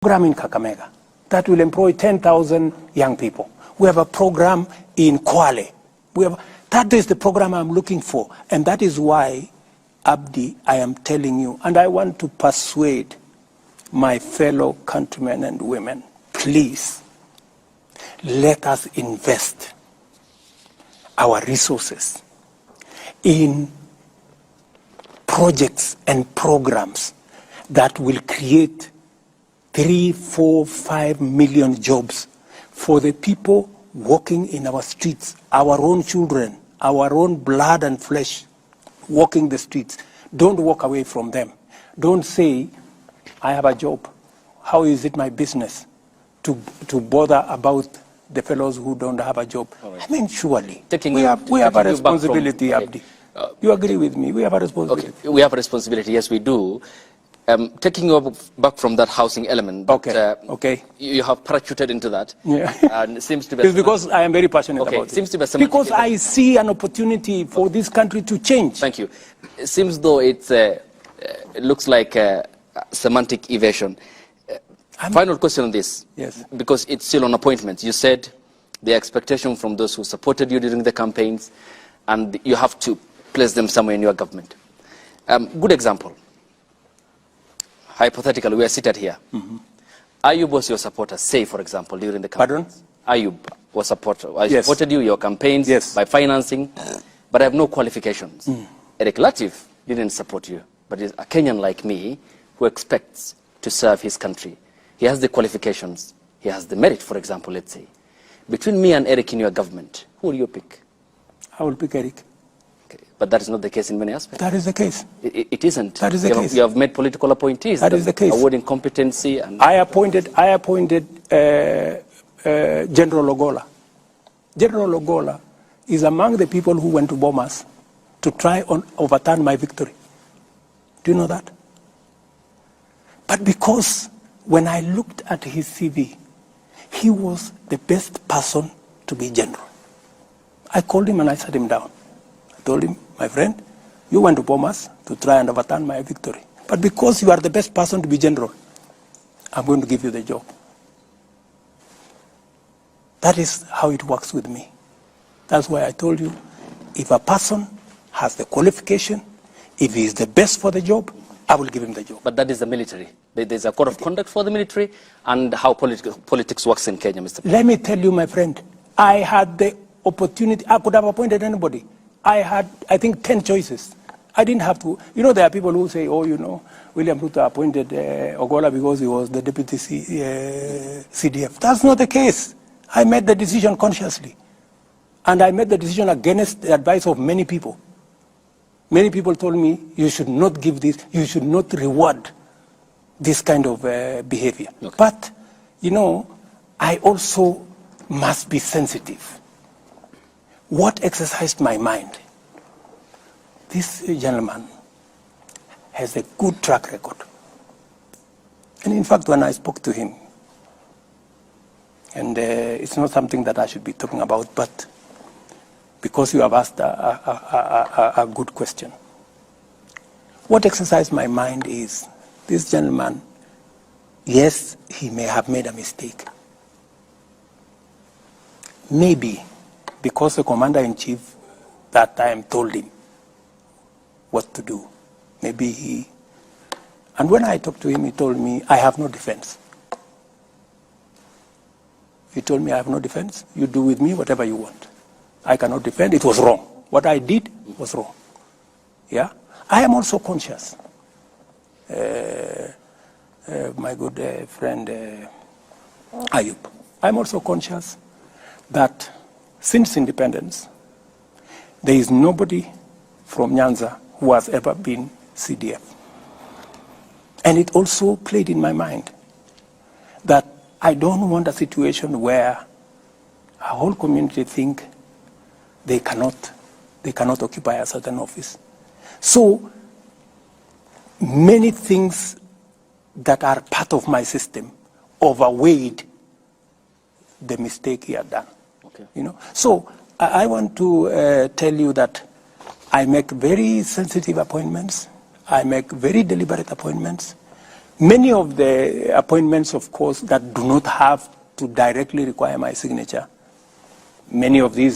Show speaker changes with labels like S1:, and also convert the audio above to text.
S1: program in Kakamega that will employ 10,000 young people. We have a program in Kwale. That is the program I'm looking for. And that is why, Abdi, I am telling you, and I want to persuade my fellow countrymen and women, please, let us invest our resources in projects and programs that will create 3, 4, 5 million jobs for the people walking in our streets, our own children, our own blood and flesh walking the streets. Don't walk away from them. Don't say, I have a job. How is it my business to bother about the fellows who don't have a job? Right. I mean, surely. We have a responsibility, Abdi. You agree with me? We have a responsibility.
S2: Okay. We have a responsibility, yes, we do. Taking you back from that housing element, you have parachuted into that.
S1: Yeah.
S2: And it seems to be
S1: it's because I am very passionate about it.
S2: Seems to be
S1: because I see an opportunity for this country to change.
S2: Thank you. It seems though it looks like a semantic evasion. Final question on this.
S1: Yes.
S2: Because it's still on appointments. You said the expectation from those who supported you during the campaigns, and you have to place them somewhere in your government. Good example. Hypothetically, we are seated here.
S1: Mm-hmm.
S2: Ayub was your supporter, say, for example, during the campaign.
S1: Pardon?
S2: Ayub was supporter. I supported you, your campaigns, by financing, but I have no qualifications. Eric Latif didn't support you, but is a Kenyan like me who expects to serve his country. He has the qualifications. He has the merit, for example, let's say. Between me and Eric in your government, who will you pick?
S1: I will pick Eric.
S2: But that is not the case in many aspects.
S1: That is the case.
S2: It isn't.
S1: That is the case.
S2: You have made political appointees.
S1: That is the case.
S2: Awarding competency. And
S1: I appointed General Ogola. General Ogola is among the people who went to Bomas to try and overturn my victory. Do you know that? But because when I looked at his CV, he was the best person to be general. I called him and I sat him down. I told him, my friend, you went to Bomas to try and overturn my victory. But because you are the best person to be general, I'm going to give you the job. That is how it works with me. That's why I told you, if a person has the qualification, if he is the best for the job, I will give him the job.
S2: But that is the military. There's a code of conduct for the military and how politics works in Kenya, Mr. President.
S1: Let me tell you, my friend, I had the opportunity. I could have appointed anybody. I had, I think, 10 choices. I didn't have to. You know, there are people who say, oh, you know, William Ruto appointed Ogola because he was the deputy CDF. That's not the case. I made the decision consciously. And I made the decision against the advice of many people. Many people told me, you should not give this, you should not reward this kind of behavior. Okay. But, you know, I also must be sensitive. What exercised my mind? This gentleman has a good track record. And in fact, when I spoke to him, and it's not something that I should be talking about, but because you have asked a good question. What exercised my mind is, this gentleman, yes, he may have made a mistake. Maybe because the commander-in-chief that time told him what to do. Maybe he... And when I talked to him, he told me, I have no defense. He told me, I have no defense. You do with me whatever you want. I cannot defend. It was wrong. What I did was wrong. Yeah? I am also conscious. My good friend Ayub. I'm also conscious that since independence, there is nobody from Nyanza who has ever been CDF. And it also played in my mind that I don't want a situation where a whole community think they cannot occupy a certain office. So many things that are part of my system overweighed the mistake he had done. Okay. You know? So I want to tell you that I make very sensitive appointments. I make very deliberate appointments. Many of the appointments, of course, that do not have to directly require my signature, many of these